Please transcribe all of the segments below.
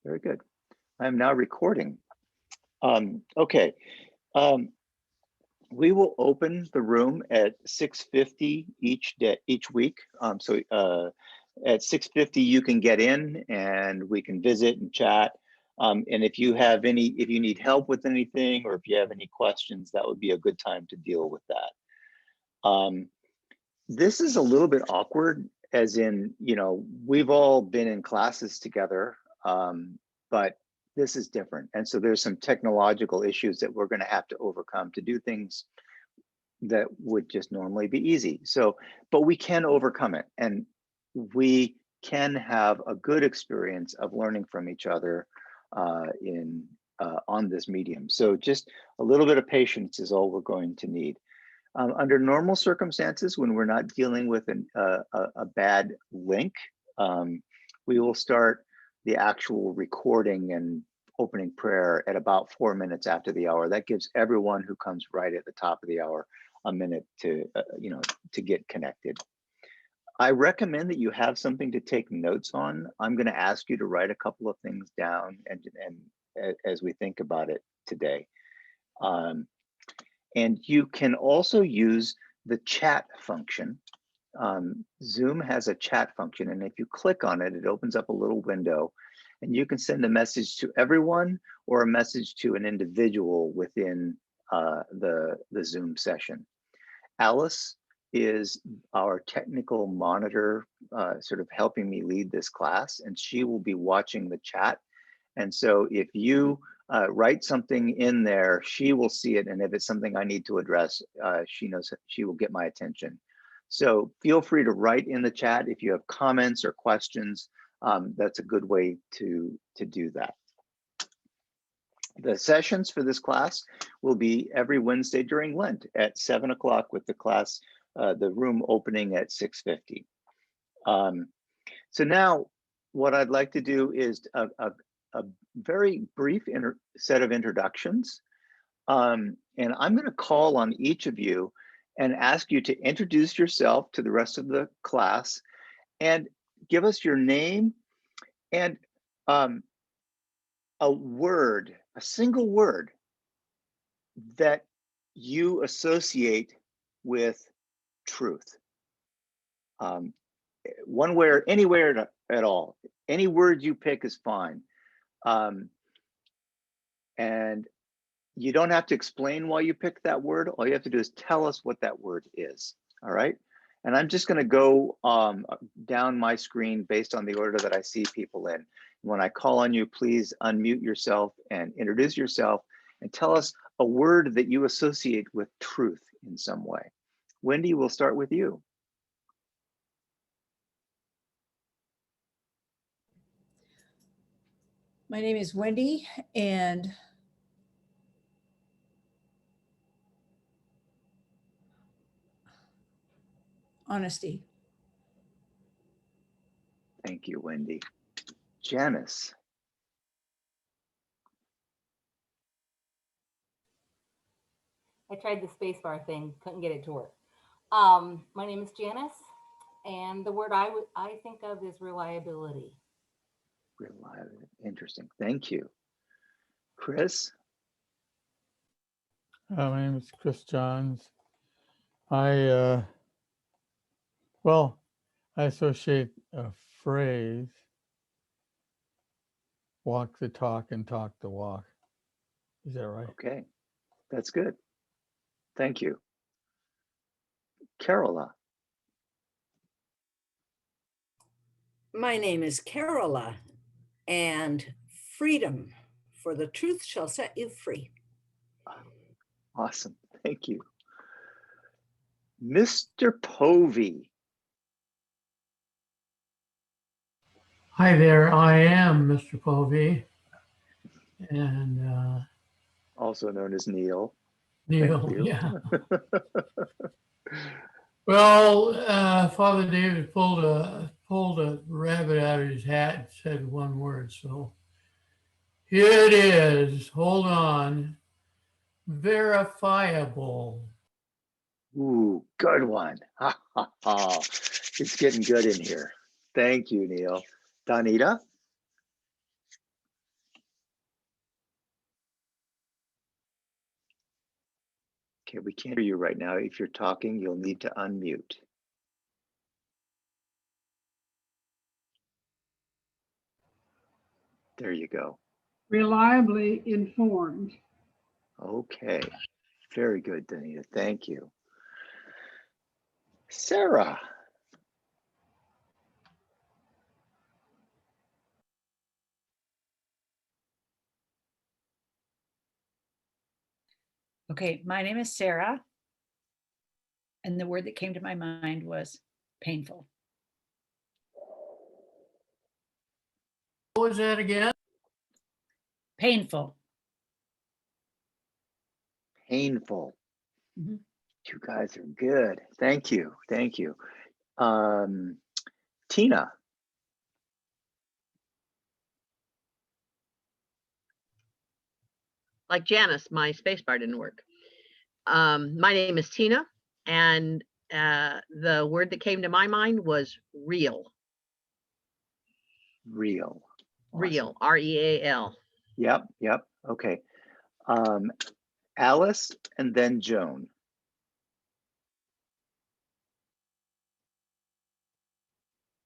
Very good. I'm now recording. Okay. We will open the room at 6:50 each week. At 6:50 you can get in and we can visit and chat. And if you need help with anything, or if you have any questions, that would be a good time to deal with that. This is a little bit awkward, as in, we've all been in classes together, but this is different. And so there's some technological issues that we're going to have to overcome to do things that would just normally be easy. So, but we can overcome it, and we can have a good experience of learning from each other on this medium. So just a little bit of patience is all we're going to need. Under normal circumstances, when we're not dealing with a bad link, we will start the actual recording and opening prayer at about 4 minutes after the hour. That gives everyone who comes right at the top of the hour a minute to get connected. I recommend that you have something to take notes on. I'm going to ask you to write a couple of things down and as we think about it today. And you can also use the chat function. Zoom has a chat function, and if you click on it, it opens up a little window, and you can send a message to everyone or a message to an individual within the Zoom session. Alice is our technical monitor, sort of helping me lead this class, and she will be watching the chat. And so if you write something in there, she will see it, and if it's something I need to address, she knows that she will get my attention. So feel free to write in the chat if you have comments or questions. That's a good way to do that. The sessions for this class will be every Wednesday during Lent at 7 o'clock, with the class, the room opening at 6:50. So now what I'd like to do is a very brief set of introductions. And I'm going to call on each of you and ask you to introduce yourself to the rest of the class and give us your name and a word, a single word that you associate with truth. One word, anywhere at all. Any word you pick is fine. And you don't have to explain why you picked that word. All you have to do is tell us what that word is. All right. And I'm just going to go down my screen based on the order that I see people in. When I call on you, please unmute yourself and introduce yourself and tell us a word that you associate with truth in some way. Wendy, we'll start with you. My name is Wendy, and honesty. Thank you, Wendy. Janice. I tried the spacebar thing, couldn't get it to work. My name is Janice, and the word I think of is reliability. Reliability. Interesting. Thank you. Chris. My name is Chris Johns. I associate a phrase, walk the talk and talk the walk. Is that right? Okay, that's good. Thank you. Carola. My name is Carola, and freedom, for the truth shall set you free. Awesome, thank you. Mr. Povey. Hi there, I am Mr. Povey, and also known as Neil. Neil, yeah. Well, Father David pulled a rabbit out of his hat and said one word, so here it is. Hold on. Verifiable. Ooh, good one. It's getting good in here. Thank you, Neil. Donita? Okay, we can't hear you right now. If you're talking, you'll need to unmute. There you go. Reliably informed. Okay, very good, Danita. Thank you. Sarah. Okay, my name is Sarah. And the word that came to my mind was painful. What was that again? Painful. Painful. Mhm. You guys are good. Thank you. Thank you. Tina. Like Janice, my spacebar didn't work. My name is Tina, and the word that came to my mind was real. Real. Awesome. Real, R-E-A-L. Yep, yep. Okay. Alice and then Joan.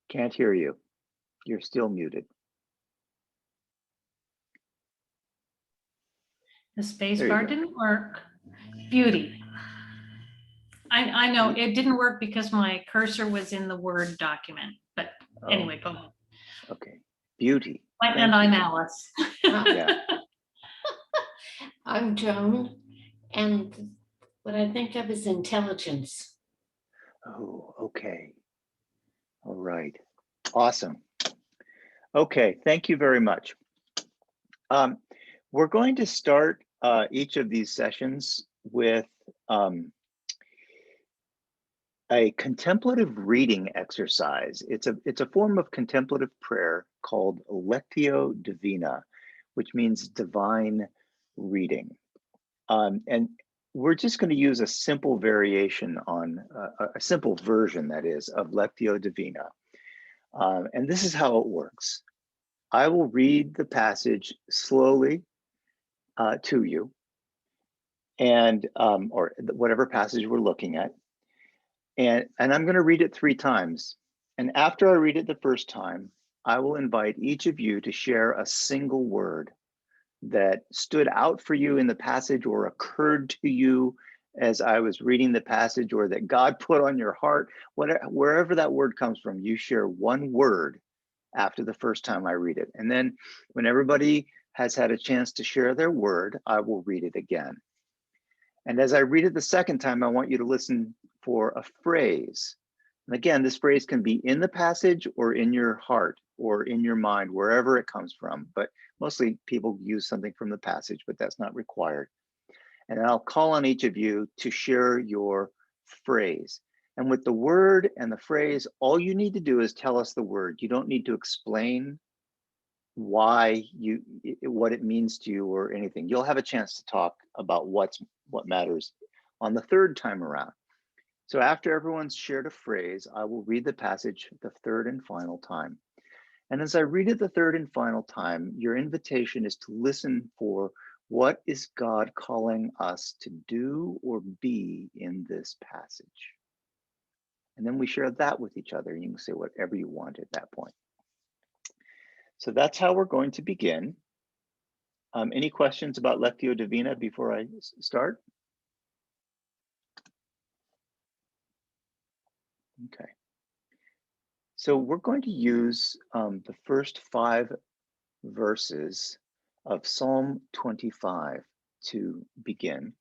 Can't hear you. You're still muted. The space There you bar go. didn't work. Beauty. I know it didn't work because my cursor was in the Word document, but Oh, anyway, go ahead. okay. Beauty. And I'm Alice. Yeah. I'm Joan, and what I think of is intelligence. Oh, okay. All right. Awesome. Okay, thank you very much. We're going to start each of these sessions with a contemplative reading exercise. It's a form of contemplative prayer called Lectio Divina, which means divine reading. And we're just going to use a simple variation on a simple version, that is, of Lectio Divina. And this is how it works. I will read the passage slowly to you, and or whatever passage we're looking at. And I'm going to read it 3 times. And after I read it the first time, I will invite each of you to share a single word that stood out for you in the passage or occurred to you as I was reading the passage, or that God put on your heart. Wherever that word comes from, you share one word after the first time I read it. And then when everybody has had a chance to share their word, I will read it again. And as I read it the second time, I want you to listen for a phrase. And again, this phrase can be in the passage or in your heart or in your mind, wherever it comes from. But mostly people use something from the passage, but that's not required. And I'll call on each of you to share your phrase. And with the word and the phrase, all you need to do is tell us the word. You don't need to explain what it means to you or anything. You'll have a chance to talk about what matters on the third time around. So after everyone's shared a phrase, I will read the passage the third and final time. And as I read it the third and final time, your invitation is to listen for what is God calling us to do or be in this passage. And then we share that with each other. You can say whatever you want at that point. So that's how we're going to begin. Any questions about Lectio Divina before I start? Okay. So we're going to use the first 5 verses of Psalm 25 to begin.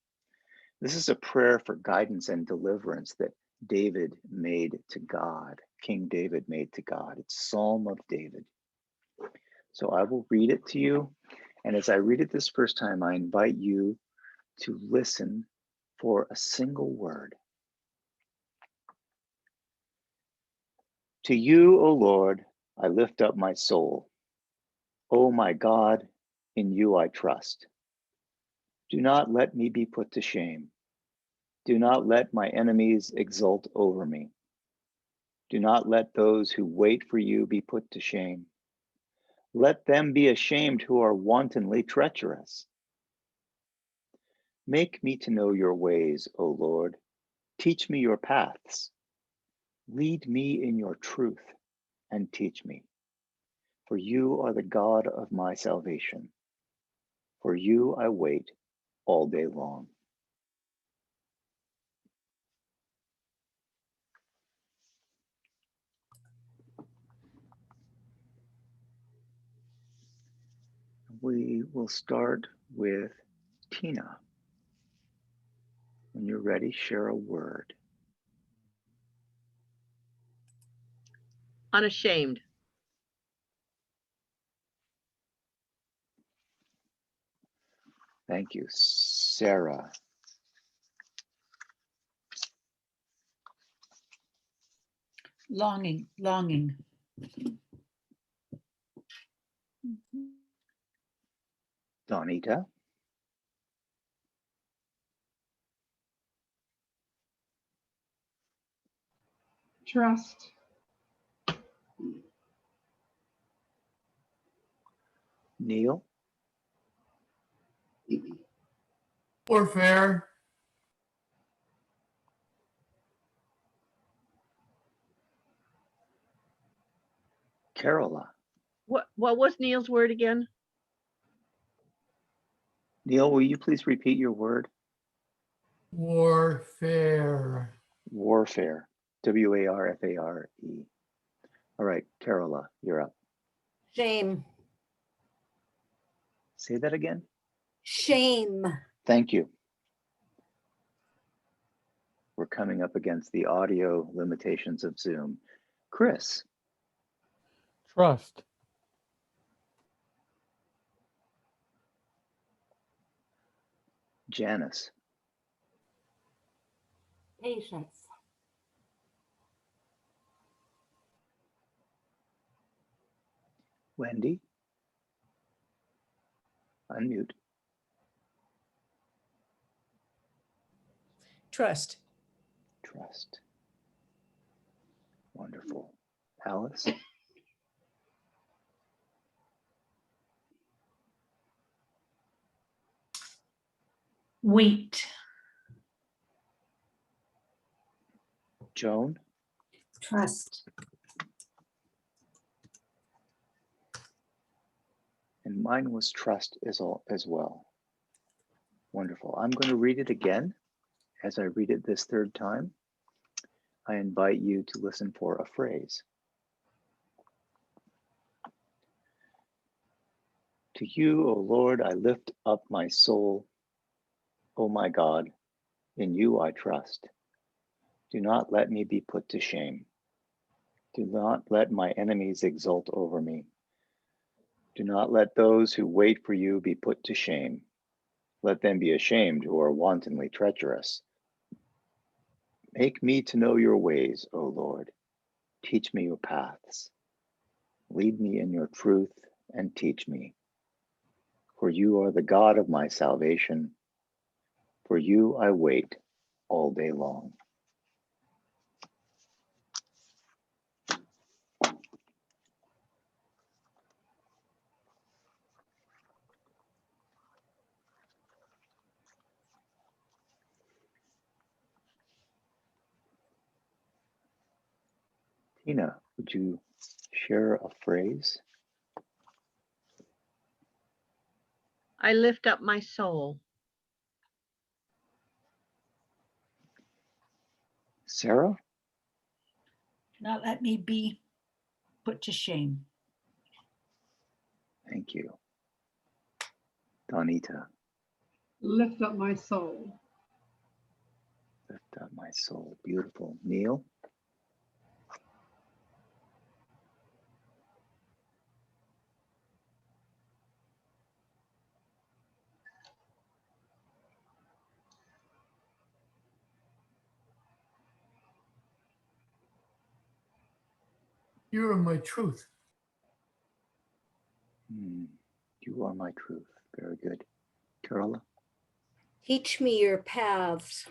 This is a prayer for guidance and deliverance that David made to God, King David made to God. It's Psalm of David. So I will read it to you. And as I read it this first time, I invite you to listen for a single word. To you, O Lord, I lift up my soul. O my God, in you I trust. Do not let me be put to shame. Do not let my enemies exult over me. Do not let those who wait for you be put to shame. Let them be ashamed who are wantonly treacherous. Make me to know your ways, O Lord. Teach me your paths. Lead me in your truth and teach me. For you are the God of my salvation. For you I wait all day long. We will start with Tina. When you're ready, share a word. Unashamed. Thank you. Sarah. Longing, longing. Donita. Trust. Neil. Warfare. Carola. What was Neil's word again? Neil, will you please repeat your word? Warfare. Warfare. W-A-R-F-A-R-E. All right, Carola, you're up. Shame. Say that again. Shame. Thank you. We're coming up against the audio limitations of Zoom. Chris. Trust. Janice. Patience. Wendy. Unmute. Trust. Trust. Wonderful. Alice. Wait. Joan. Trust. And mine was trust as well. Wonderful. I'm going to read it again. As I read it this third time, I invite you to listen for a phrase. To you, O Lord, I lift up my soul. O my God, in you I trust. Do not let me be put to shame. Do not let my enemies exult over me. Do not let those who wait for you be put to shame. Let them be ashamed who are wantonly treacherous. Make me to know your ways, O Lord. Teach me your paths. Lead me in your truth and teach me. For you are the God of my salvation. For you I wait all day long. Tina, would you share a phrase? I lift up my soul. Sarah? Do not let me be put to shame. Thank you. Donita, Lift up my soul. lift up my soul. Beautiful. Neil? You are my truth. You are my truth. Very good. Carola? Teach me your paths.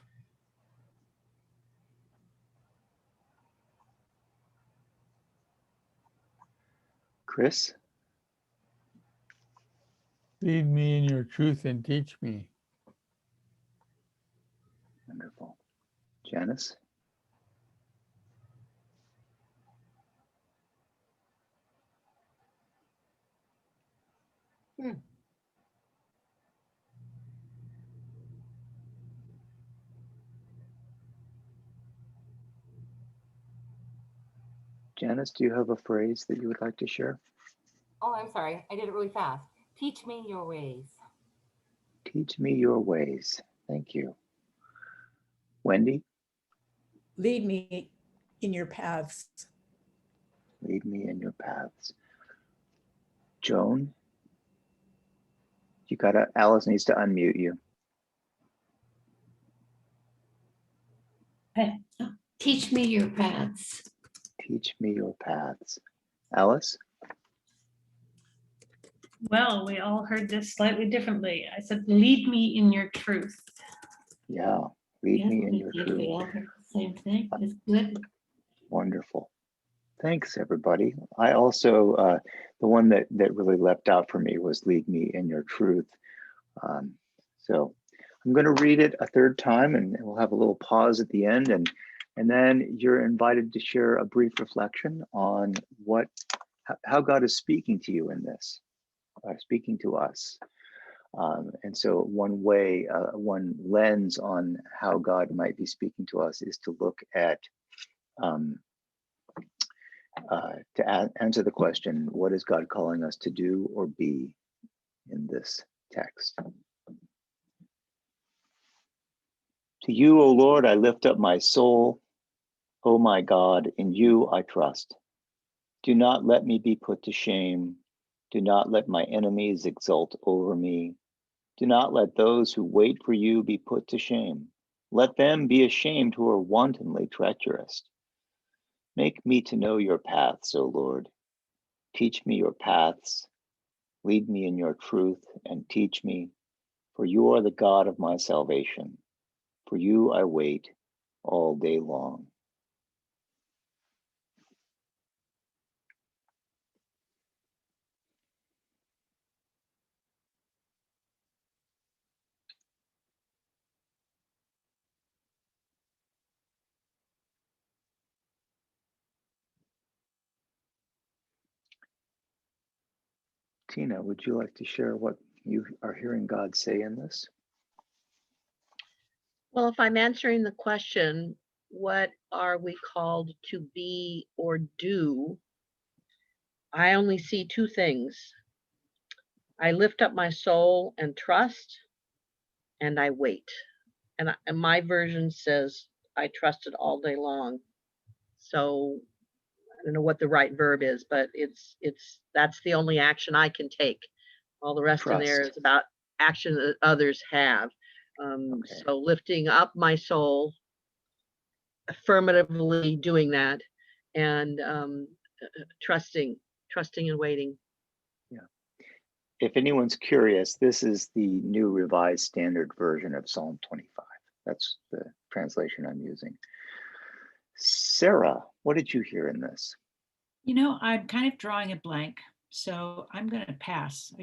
Chris? Lead me in your truth and teach me. Janice? Janice, do you have a phrase that you would like to share? Oh, I'm sorry. I did it really fast. Teach me your ways. Teach me your ways. Thank you. Wendy? Lead me in your paths. Lead me in your paths. Joan? Alice needs to unmute you. Teach me your paths. Teach me your paths. Alice? Well, we all heard this slightly differently. I said, lead me in your truth. Yeah, lead Yes, me in we your did. truth. We all heard the same thing. It's good. Wonderful. Thanks, everybody. I also, the one that really leapt out for me was lead me in your truth. So I'm going to read it a third time, and we'll have a little pause at the end, and then you're invited to share a brief reflection on how God is speaking to you in this, speaking to us. And so one way, one lens on how God might be speaking to us is to look at, answer the question, what is God calling us to do or be in this text? To you, O Lord, I lift up my soul. O my God, in you I trust. Do not let me be put to shame. Do not let my enemies exult over me. Do not let those who wait for you be put to shame. Let them be ashamed who are wantonly treacherous. Make me to know your paths, O Lord. Teach me your paths. Lead me in your truth and teach me, for you are the God of my salvation. For you I wait all day long. Tina, would you like to share what you are hearing God say in this? Well, if I'm answering the question, what are we called to be or do? I only see two things. I lift up my soul and trust, and I wait. And my version says I trusted all day long. So I don't know what the right verb is, but that's the only action I can take. All the rest in there Trust. is about action that others have. Okay. So lifting up my soul, affirmatively doing that, and trusting and waiting. Yeah. If anyone's curious, this is the New Revised Standard Version of Psalm 25. That's the translation I'm using. Sarah, what did you hear in this? You know, I'm kind of drawing a blank, so I'm going to pass.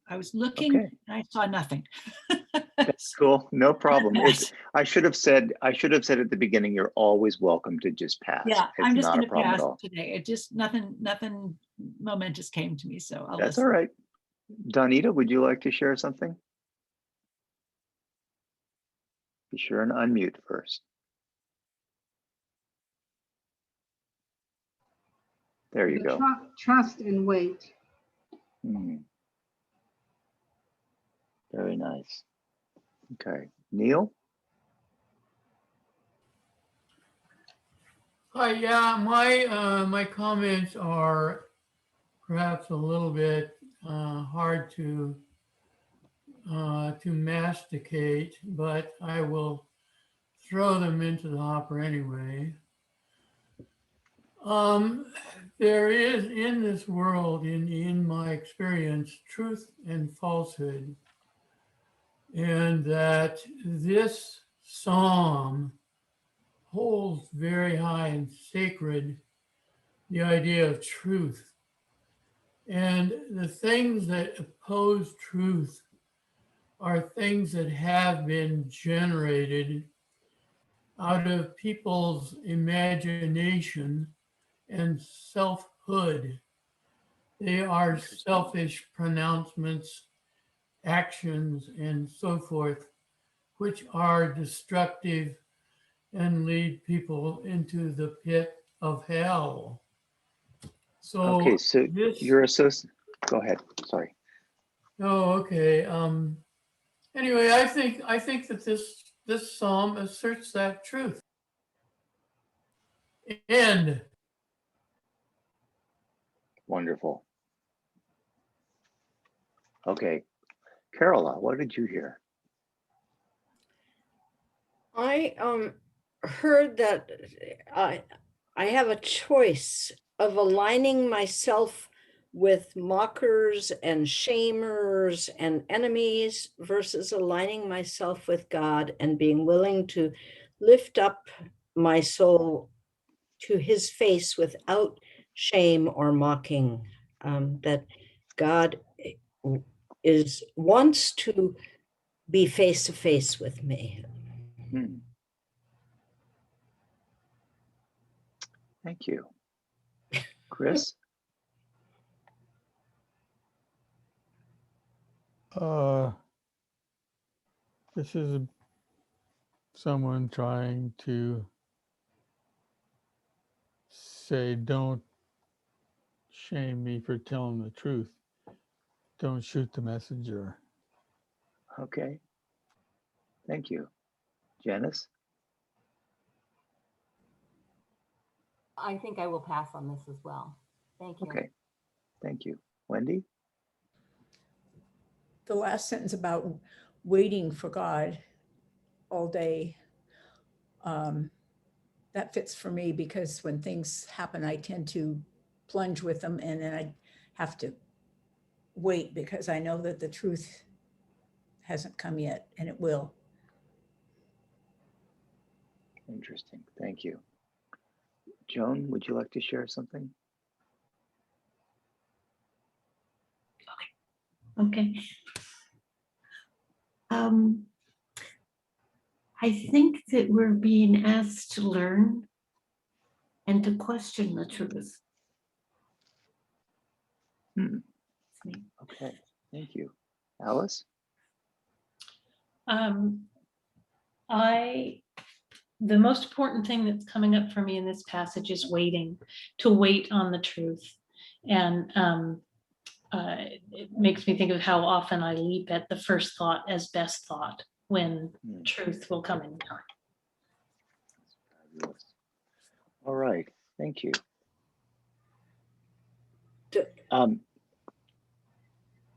I was looking Okay. and I saw nothing. That's cool. No problem. Pass. I should have said at the beginning, you're always welcome to just pass. Yeah, It's I'm just not going a to problem pass at all. today. It just nothing momentous came to me, so I'll That's listen. all right. Donita, would you like to share something? Be sure and unmute first. There you go. Trust and wait. Very nice. Okay. Neil? Hi, yeah, my comments are perhaps a little bit hard to masticate, but I will throw them into the hopper anyway. There is in this world, in my experience, truth and falsehood, and that this psalm holds very high and sacred the idea of truth. And the things that oppose truth are things that have been generated out of people's imagination and selfhood. They are selfish pronouncements, actions, and so forth, which are destructive and lead people into the pit of hell. So Okay, so this, you're associate. Go ahead. Sorry. oh, okay. Anyway, I think that this psalm asserts that truth. End. Wonderful. Okay, Carola, what did you hear? I heard that I have a choice of aligning myself with mockers and shamers and enemies versus aligning myself with God and being willing to lift up my soul to his face without shame or mocking. That God wants to be face to face with me. Hmm. Thank you. Chris? This is someone trying to say, don't shame me for telling the truth. Don't shoot the messenger. Okay. Thank you. Janice? I think I will pass on this as well. Thank you. Okay. Thank you. Wendy? The last sentence about waiting for God all day, that fits for me because when things happen, I tend to plunge with them and then I have to wait because I know that the truth hasn't come yet and it will. Interesting. Thank you. Joan, would you like to share something? Okay. I think that we're being asked to learn and to question the truth. Hmm. Okay. Thank you. Alice? The most important thing that's coming up for me in this passage is waiting, to wait on the truth. And it makes me think of how often I leap at the first thought as best thought when truth will come in time. Fabulous. All right. Thank you.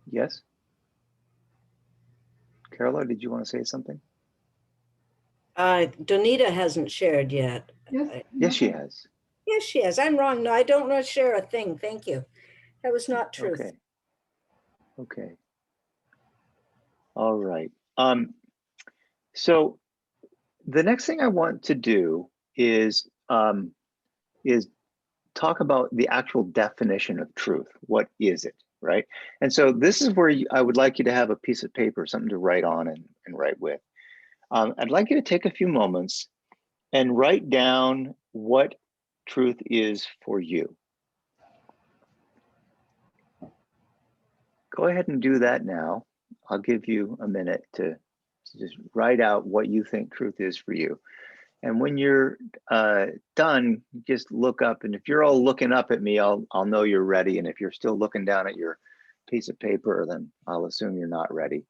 Yes? Carola, did you want to say something? Donita hasn't shared yet. Yes. Yes, she has. Yes, she has. I'm wrong. No, I don't want to share a thing. Thank you. That was not truth. Okay. Okay. All right. So the next thing I want to do is talk about the actual definition of truth. What is it, right? And so this is where I would like you to have a piece of paper, something to write on and write with. I'd like you to take a few moments and write down what truth is for you. Go ahead and do that now. I'll give you a minute to just write out what you think truth is for you. And when you're done, just look up. And if you're all looking up at me, I'll know you're ready. And if you're still looking down at your piece of paper, then I'll assume you're not ready.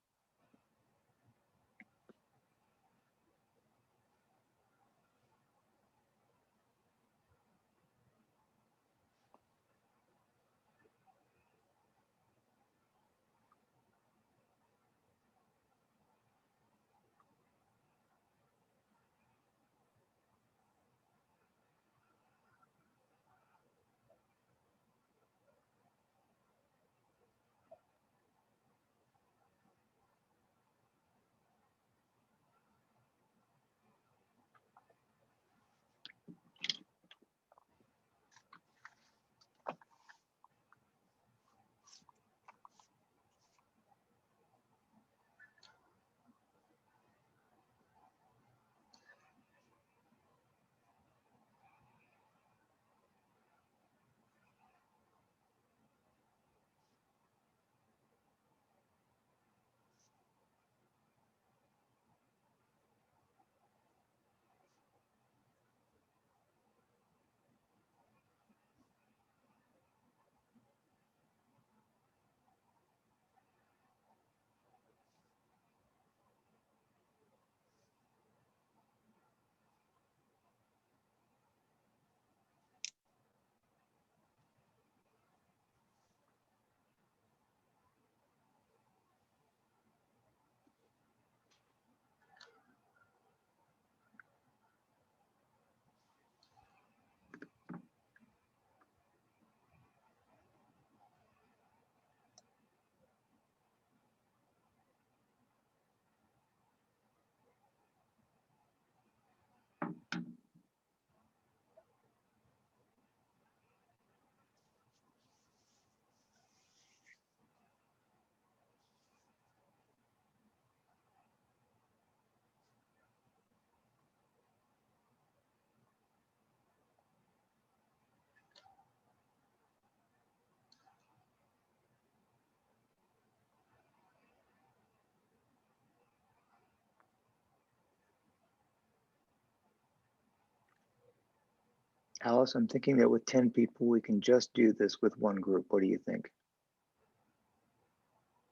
Alice, I'm thinking that with 10 people, we can just do this with one group. What do you think?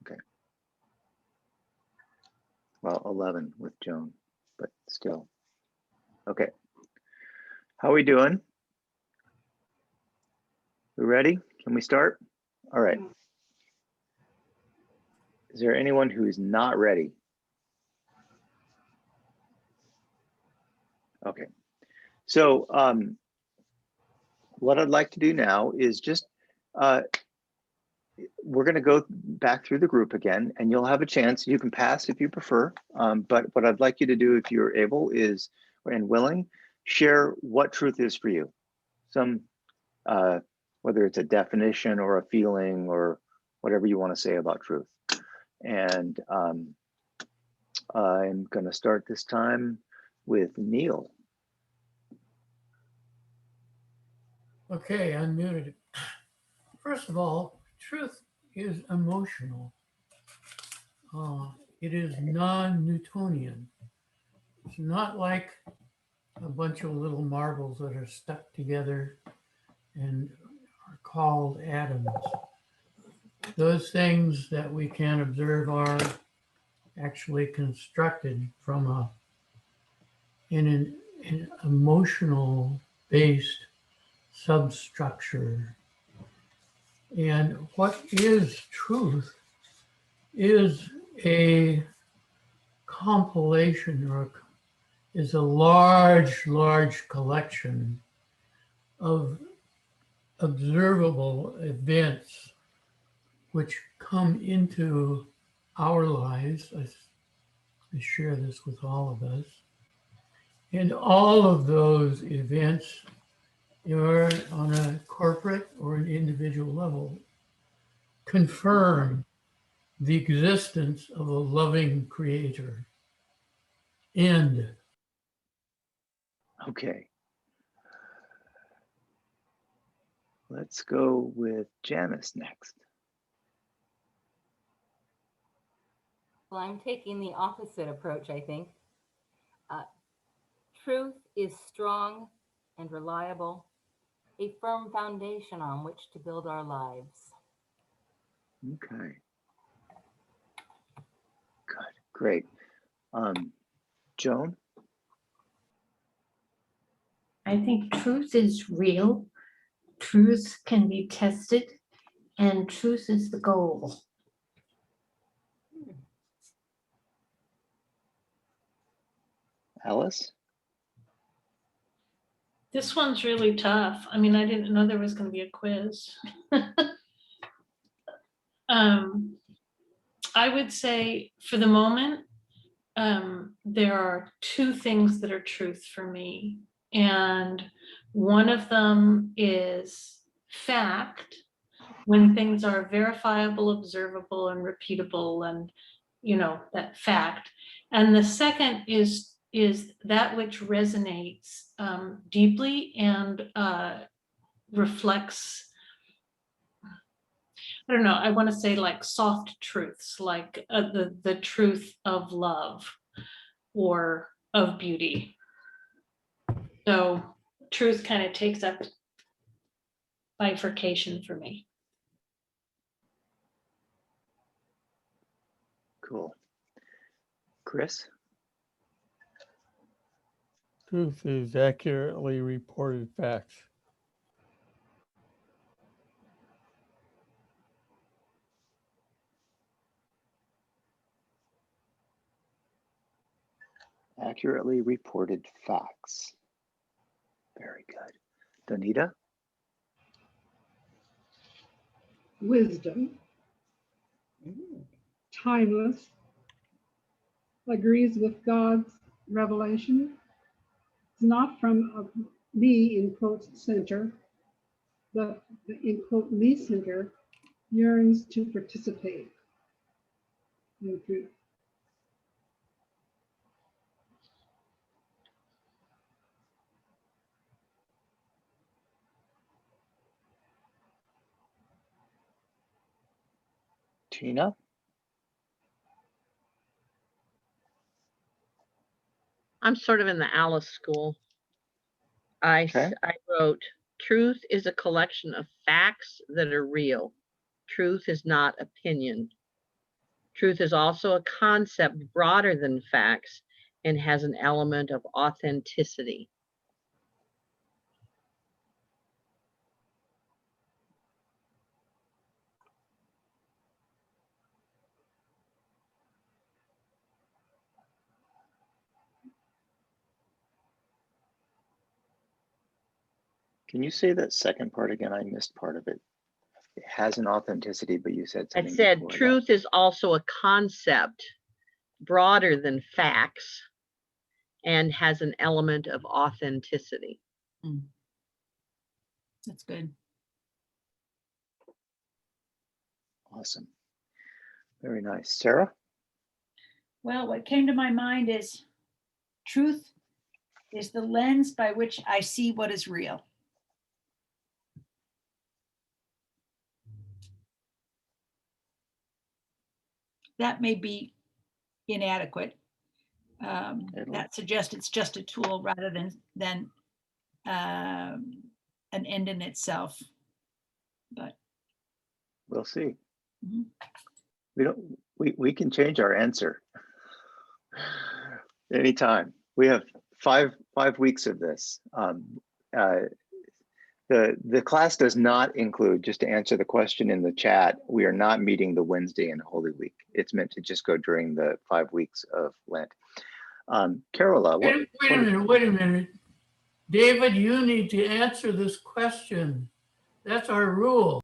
Okay. Well, 11 with Joan, but still. Okay. How are we doing? We ready? Can we start? All right. Is there anyone who's not ready? Okay. So what I'd like to do now is just, we're going to go back through the group again, and you'll have a chance. You can pass if you prefer, but what I'd like you to do, if you're able is and willing, share what truth is for you. Some, whether it's a definition or a feeling or whatever you want to say about truth. And I'm going to start this time with Neil. Okay, unmuted. First of all, truth is emotional. It is non-Newtonian. It's not like a bunch of little marbles that are stuck together and are called atoms. Those things that we can observe are actually constructed from an emotional based substructure. And what is truth is a compilation or is a large collection of observable events which come into our lives. I share this with all of us. And all of those events are on a corporate or an individual level confirm the existence of a loving creator. End. Okay. Let's go with Janice next. Well, I'm taking the opposite approach, I think. Truth is strong and reliable, a firm foundation on which to build our lives. Okay. Good, great. Joan? I think truth is real, truth can be tested, and truth is the goal. Alice? This one's really tough. I mean, I didn't know there was going to be a quiz. I would say for the moment, there are two things that are truth for me. And one of them is fact, when things are verifiable, observable, and repeatable, and that fact. And the second is that which resonates deeply and reflects, I don't know, I want to say like soft truths, like the truth of love or of beauty. So truth kind of takes up bifurcation for me. Cool. Chris? Truth is accurately reported facts. Accurately reported facts. Very good. Donita? Wisdom, timeless, agrees with God's revelation. It's not from a me, in quotes, center, but the, in quote, me center yearns to participate in truth. Tina? I'm sort of in the Alice school. Okay. I wrote, truth is a collection of facts that are real. Truth is not opinion. Truth is also a concept broader than facts and has an element of authenticity. Can you say that second part again? I missed part of it. It has an authenticity, but you said I something said before that. truth is also a concept broader than facts and has an element of authenticity. That's good. Awesome. Very nice. Sarah? Well, what came to my mind is truth is the lens by which I see what is real. That may be inadequate. That suggests it's just a tool rather than an end in itself. But We'll see. Mhm. We can change our answer anytime. We have five weeks of this. The class does not include, just to answer the question in the chat, we are not meeting the Wednesday in Holy Week. It's meant to just go during the 5 weeks of Lent. Carola, Wait a minute. David, you need to answer this question. That's our rule.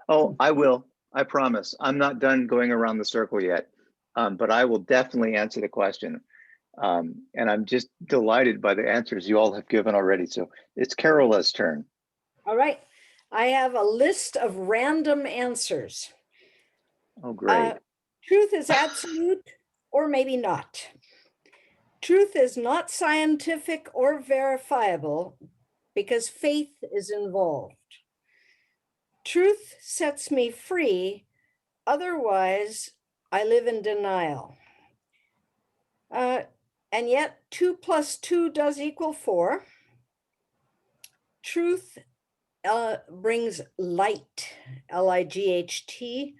Oh, I will. I promise. I'm not done going around the circle yet, but I will definitely answer the question. And I'm just delighted by the answers you all have given already. So it's Carola's turn. All right. I have a list of random answers. Oh, great. Truth is absolute or maybe not. Truth is not scientific or verifiable because faith is involved. Truth sets me free, otherwise I live in denial. And yet 2 + 2 does equal 4. Truth brings light, L-I-G-H-T,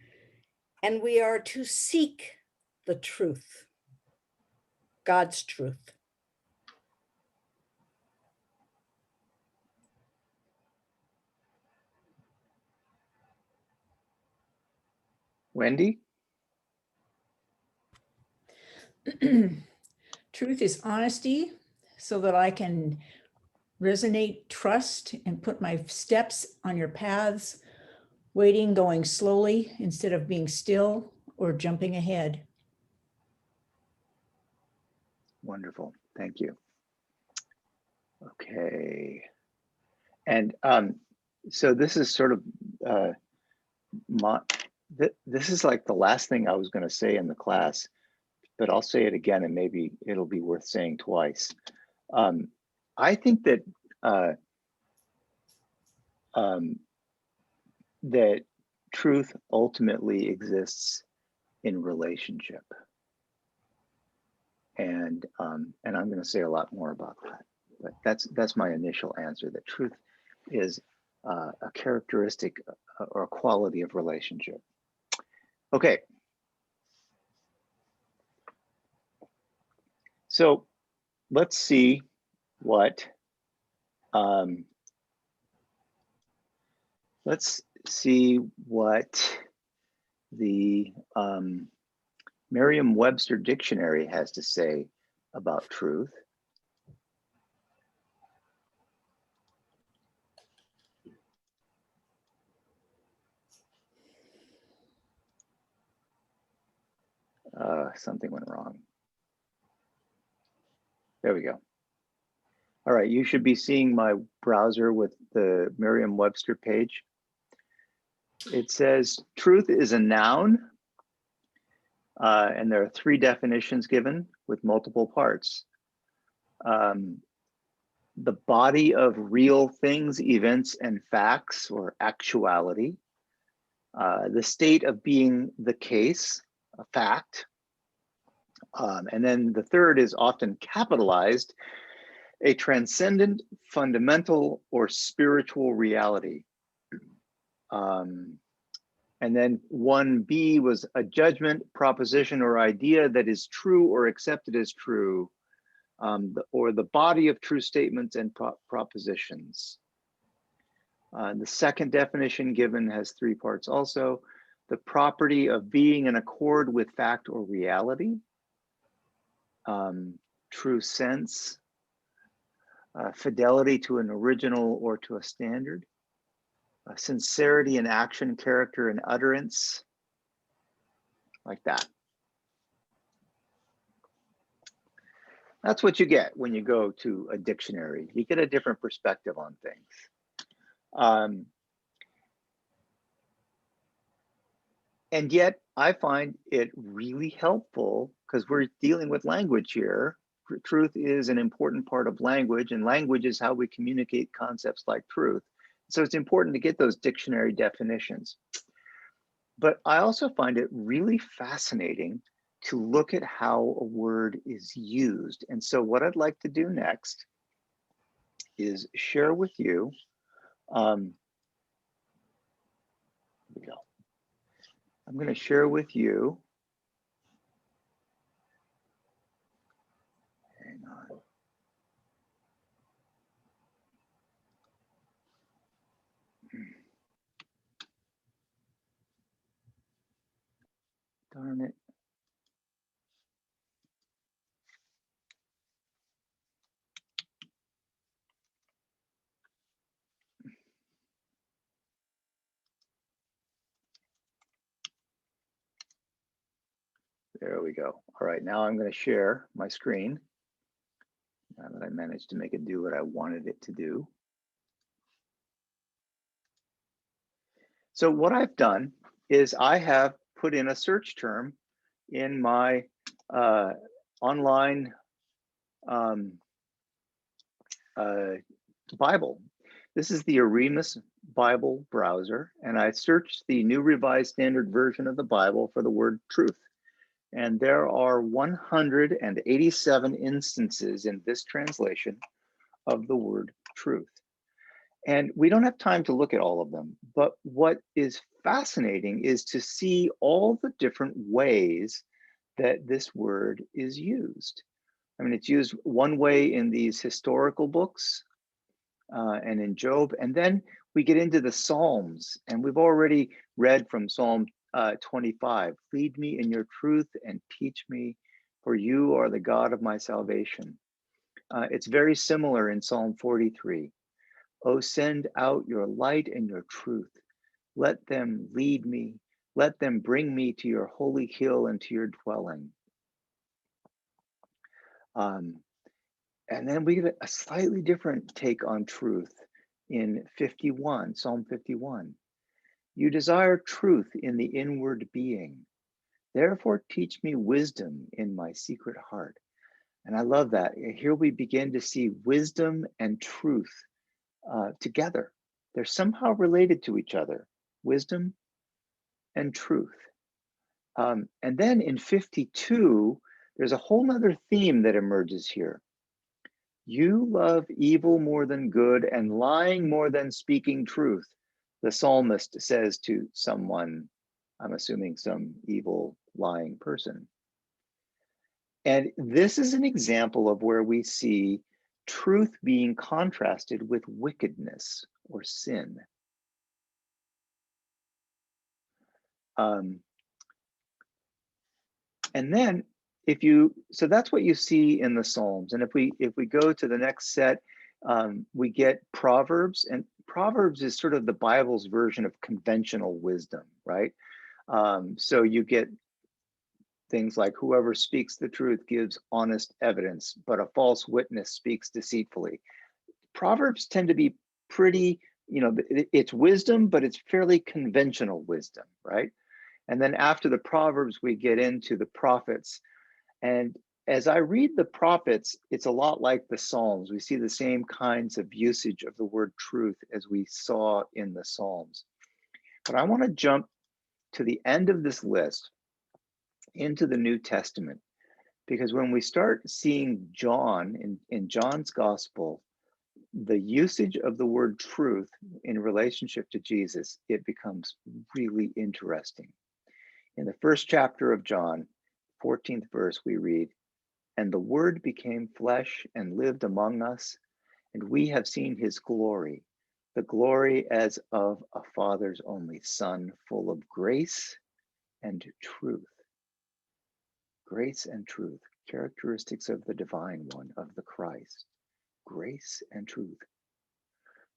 and we are to seek the truth, God's truth. Wendy? Truth is honesty so that I can resonate trust and put my steps on your paths, waiting, going slowly instead of being still or jumping ahead. Wonderful. Thank you. Okay. And so this is sort of this is like the last thing I was going to say in the class, but I'll say it again and maybe it'll be worth saying twice. I think that that truth ultimately exists in relationship, and I'm going to say a lot more about that. But that's my initial answer. That truth is a characteristic or a quality of relationship. Okay. So let's see what the Merriam-Webster dictionary has to say about truth. Something went wrong. There we go. All right, you should be seeing my browser with the Merriam-Webster page. It says truth is a noun, and there are 3 definitions given with multiple parts. The body of real things, events, and facts, or actuality. The state of being the case, a fact. And then the third is often capitalized A transcendent, fundamental, or spiritual reality. And then 1B was a judgment, proposition, or idea that is true or accepted as true, or the body of true statements and propositions. The second definition given has 3 parts also. The property of being in accord with fact or reality, true sense, fidelity to an original or to a standard, sincerity in action, character, and utterance, like that. That's what you get when you go to a dictionary. You get a different perspective on things. And yet I find it really helpful because we're dealing with language here. Truth is an important part of language, and language is how we communicate concepts like truth. So it's important to get those dictionary definitions. But I also find it really fascinating to look at how a word is used. And so what I'd like to do next is share with you, here we go. I'm going to share with you, hang on. Darn it. There we go. All right, now I'm going to share my screen. Now that I managed to make it do what I wanted it to do. So what I've done is I have put in a search term in my online Bible. This is the Aremus Bible browser, and I searched the New Revised Standard Version of the Bible for the word truth. And there are 187 instances in this translation of the word truth. And we don't have time to look at all of them, but what is fascinating is to see all the different ways that this word is used. I mean, it's used one way in these historical books and in Job, and then we get into the Psalms, and we've already read from Psalm 25, lead me in your truth and teach me, for you are the God of my salvation. It's very similar in Psalm 43. Oh, send out your light and your truth. Let them lead me. Let them bring me to your holy hill and to your dwelling. And then we get a slightly different take on truth in 51, Psalm 51. You desire truth in the inward being. Therefore, teach me wisdom in my secret heart. And I love that. Here we begin to see wisdom and truth together. They're somehow related to each other, wisdom and truth. And then in 52, there's a whole nother theme that emerges here. You love evil more than good and lying more than speaking truth, the psalmist says to someone, I'm assuming some evil, lying person. And this is an example of where we see truth being contrasted with wickedness or sin. And then so that's what you see in the Psalms. And if we go to the next set, we get Proverbs, and Proverbs is sort of the Bible's version of conventional wisdom, right? So you get things like whoever speaks the truth gives honest evidence, but a false witness speaks deceitfully. Proverbs tend to be pretty, it's wisdom, but it's fairly conventional wisdom, right? And then after the Proverbs, we get into the prophets. And as I read the prophets, it's a lot like the Psalms. We see the same kinds of usage of the word truth as we saw in the Psalms. But I want to jump to the end of this list into the New Testament, Because when we start seeing John in John's gospel, the usage of the word truth in relationship to Jesus, it becomes really interesting. In the first chapter of John, 14th verse, we read, "And the word became flesh and lived among us, and we have seen his glory, the glory as of a Father's only Son, full of grace and truth." Grace and truth, characteristics of the divine one, of the Christ. Grace and truth.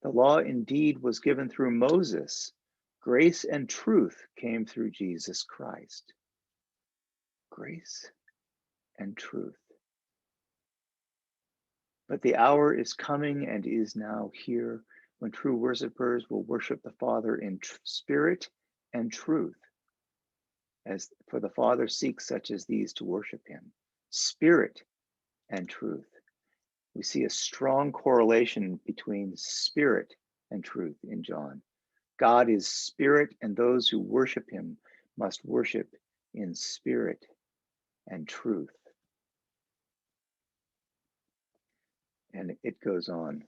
The law indeed was given through Moses. Grace and truth came through Jesus Christ. Grace and truth. But the hour is coming and is now here when true worshipers will worship the Father in spirit and truth. As for the Father seeks such as these to worship him. Spirit and truth. We see a strong correlation between spirit and truth in John. God is spirit, and those who worship him must worship in spirit and truth. And it goes on.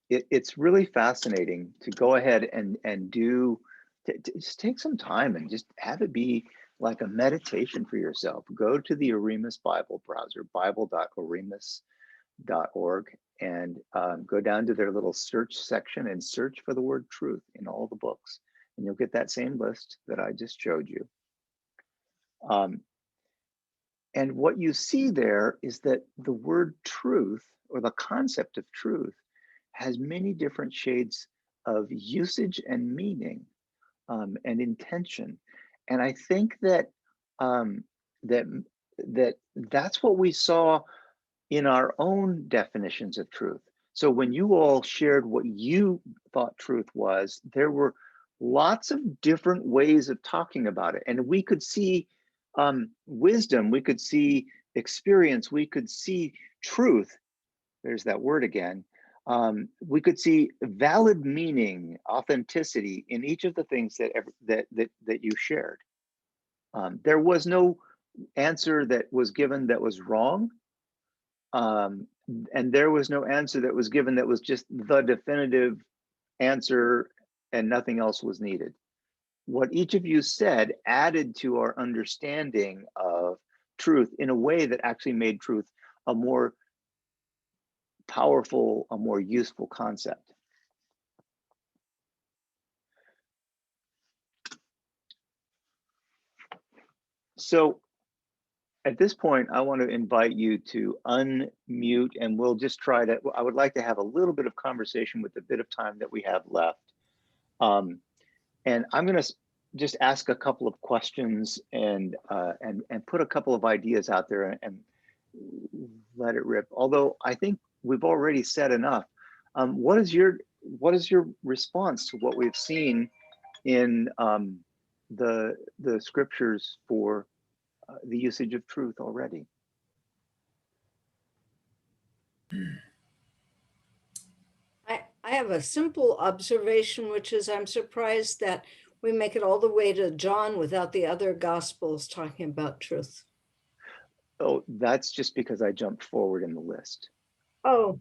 It's really fascinating to go ahead and do, to just take some time and just have it be like a meditation for yourself. Go to the Oremus Bible browser, bible.oremus.org, and go down to their little search section and search for the word truth in all the books. And you'll get that same list that I just showed you. And what you see there is that the word truth, or the concept of truth, has many different shades of usage and meaning and intention. And I think that that's what we saw in our own definitions of truth. So when you all shared what you thought truth was, there were lots of different ways of talking about it. And we could see wisdom, we could see experience, we could see truth. There's that word again. We could see valid meaning, authenticity in each of the things that you shared. There was no answer that was given that was wrong. And there was no answer that was given that was just the definitive answer and nothing else was needed. What each of you said added to our understanding of truth in a way that actually made truth a more powerful, a more useful concept. So at this point, I want to invite you to unmute, and we'll just try to, I would like to have a little bit of conversation with the bit of time that we have left. And I'm going to just ask a couple of questions and put a couple of ideas out there and let it rip. Although I think we've already said enough. What is your response to what we've seen in the scriptures for the usage of truth already? I have a simple observation, which is I'm surprised that we make it all the way to John without the other gospels talking about truth. Oh, that's just because I jumped forward in the list. Oh,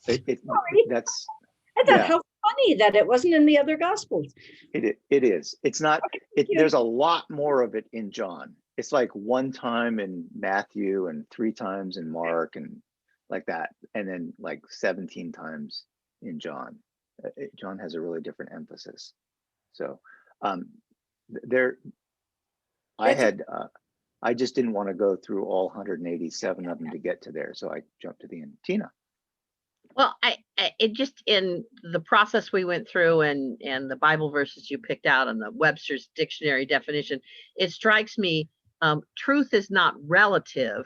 That's I thought, yeah. How funny that it wasn't in the other gospels. It is. It's not. There's a lot more of it in John. It's like one time in Matthew and 3 times in Mark and like that, and then like 17 times in John. John has a really different emphasis. So I just didn't want to go through all 187 of them to get to there, so I jumped to the end. Tina. Well, it just, in the process we went through and the Bible verses you picked out and the Webster's dictionary definition, it strikes me, truth is not relative,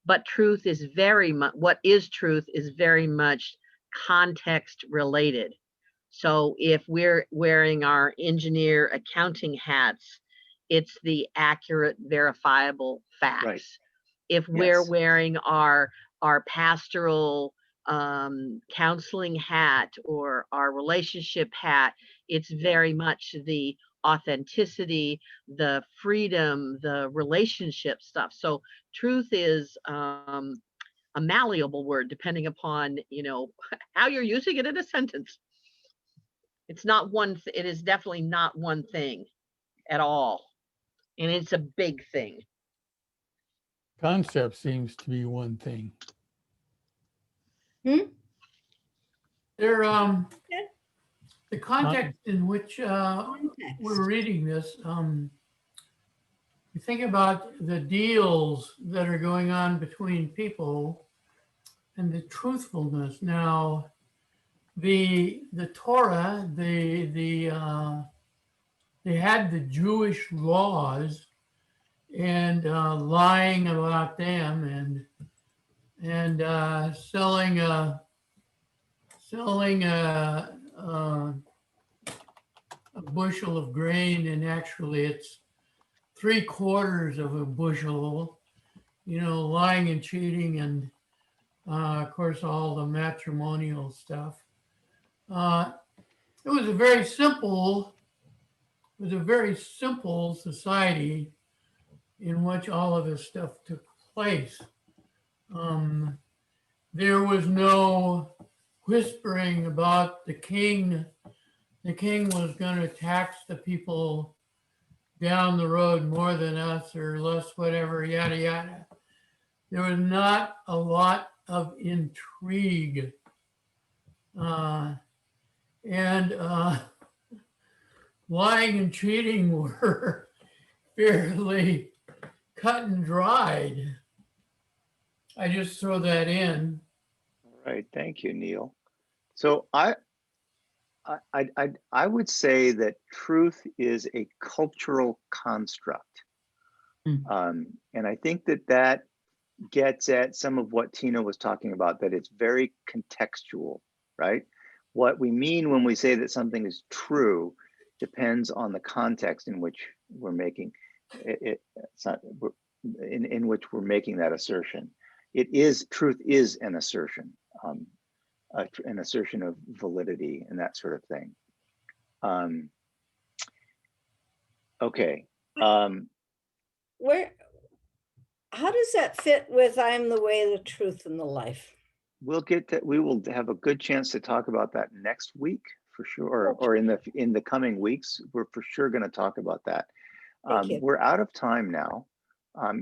but truth is very much, what is truth is very much context related. So if we're wearing our engineer accounting hats, it's the accurate, verifiable facts. Right. If we're wearing our pastoral counseling hat or our relationship hat, it's very much the authenticity, the freedom, the relationship stuff. So truth is a malleable word depending upon, you know, how you're using it in a sentence. It's not one, it is definitely not one thing at all. And it's a big thing. Concept seems to be one thing. There, Okay. the context in which Context. we're reading this, you think about the deals that are going on between people and the truthfulness. Now, the Torah, they had the Jewish laws and lying about them and selling a bushel of grain, and actually it's 3/4 of a bushel, you know, lying and cheating, and of course all the matrimonial stuff. It was a very simple society in which all of this stuff took place. There was no whispering about the king. The king was going to tax the people down the road more than us or less, whatever, yada, yada. There was not a lot of intrigue. And lying and cheating were fairly cut and dried. I just throw that in. All right, thank you, Neil. So I would say that truth is a cultural construct. And I think that gets at some of what Tina was talking about, that it's very contextual, right? What we mean when we say that something is true depends on the context in which we're making it, in which we're making that assertion. Truth is an assertion of validity and that sort of thing. Okay. How does that fit with "I am the way, the truth, and the life"? We will have a good chance to talk about that next week for sure, or in the coming weeks. We're for sure going to talk about that. We're out of time now.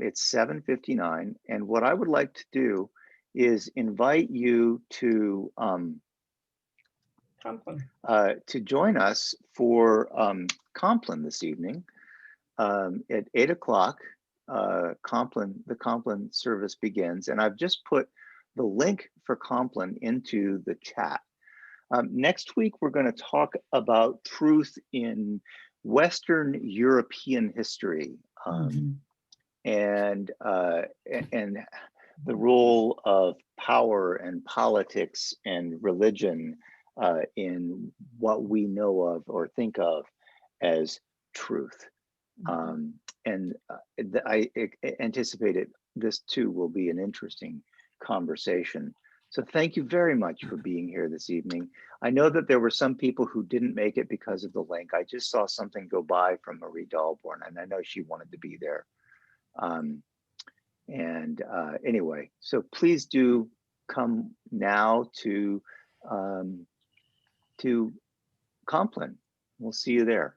It's 7:59, and what I would like to do is invite you to join us for Compline this evening at 8 o'clock. The Compline service begins, and I've just put the link for Compline into the chat. Next week, we're going to talk about truth in Western European history, and the role of power and politics and religion in what we know of or think of as truth. And I anticipated this too will be an interesting conversation. So thank you very much for being here this evening. I know that there were some people who didn't make it because of the link. I just saw something go by from Marie Dahlborn, and I know she wanted to be there. Anyway, so please do come now to Compline. We'll see you there.